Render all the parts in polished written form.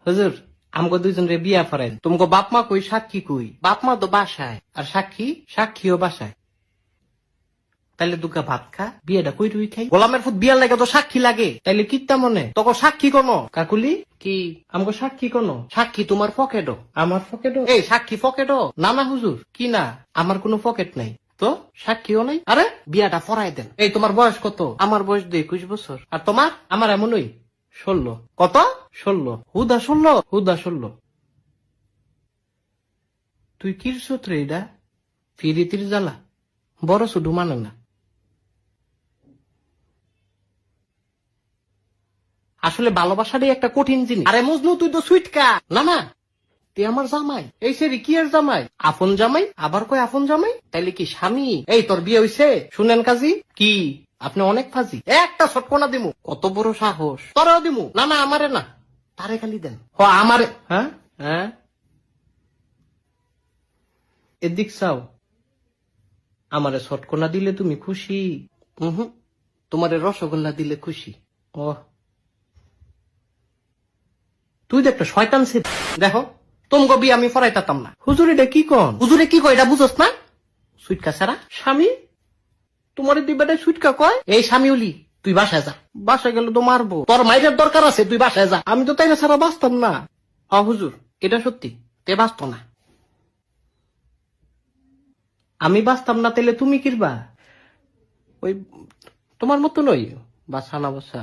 হুজুর আমগো দুইজন রে বিয়া ফরাইন, তোমাকে বাপ মা কই, সাক্ষী কই? বাপ মা তো বাসায়, আর সাক্ষীও বাসায়। তাইলে দুগা ভাত খা, বিয়েটা কই রুই খাই। গোলামের ফুট বিয়ার লাগে তো সাক্ষী লাগে, তাইলে কিত্তা মনে তোকে সাক্ষী কোনো? কাকুলি কি আমগো সাক্ষী কোনো? সাক্ষী তোমার পকেটও, আমার পকেটও। এই সাক্ষী পকেটও না? না হুজুর, কি না, আমার কোনো পকেট নাই তো, সাক্ষীও নাই। আরে বিয়াটা ফরাই দেন। এই তোমার বয়স কত? আমার বয়স 21 বছর। আর তোমার? আমার এমনই 16। কত? 16। হুদা 16। তুই কির সূত্রে এটা ফিরিতির জ্বালা বড় শুধু মানে না। আসলে ভালোবাসাটাই একটা কঠিন জিনিস। আরে মজনু তুই তো সুইটকা। না না, তুই আমার জামাই। এই সেরি কি আর জামাই? আপন জামাই, আবার কয় আপন জামাই, তাইলে কি স্বামী? এই তোর বিয়ে হইছে? শুনেন কাজী কি আপনি অনেক ফাজি, একটা ছটকনা দিমু। কত বড় সাহস, তোরাও দিমু। না না, আমারে না, তারে খালি দেন। ও আমারে। হ্যাঁ হ্যাঁ, এদিক চাও। আমারে ছটকনা দিলে তুমি খুশি? হুম, তোমারে রসগোল্লা দিলে খুশি। ও, তুই তো একটা শয়তান ছিল। দেখো তোমাকে বিয়ে আমি ফরাইতাম না। হুজুর এটা কি কন? হুজুরে কি কয় এটা বুঝোস না? সুইটকা ছাড়া স্বামী, তোমার দুই বেটায় সুইটকা কয়। এই স্বামী উলি, তুই বাসায় যা। বাসায় গেলে তো মারবো, তোর মাইরের দরকার আছে, তুই বাসায় যা। আমি তো তাই ছাড়া বাঁচতাম না। হুজুর এটা সত্যি, তে বাঁচত না। আমি বাঁচতাম না, তাহলে তুমি কিরবা? ওই তোমার মতো নই, বাসা না বাসা।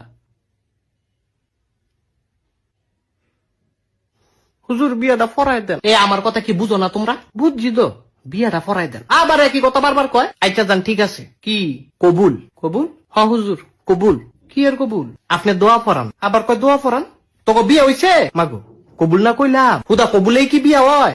হুজুর বিয়াটা ফরাই দেন। এ আমার কথা কি বুঝো না তোমরা? বুঝছি তো, বিয়াটা ফরাই দেন। আবার একই কথা বারবার কয়। আচ্ছা যান, ঠিক আছে। কি কবুল? কবুল হ হুজুর, কবুল। কি এর কবুল? আপনি দোয়া পড়ান, আবার কয় দোয়া পড়ান। তোকে বিয়ে হইছে মাগো, কবুল না কইলাম। হুদা কবুলেই কি বিয়া হয়?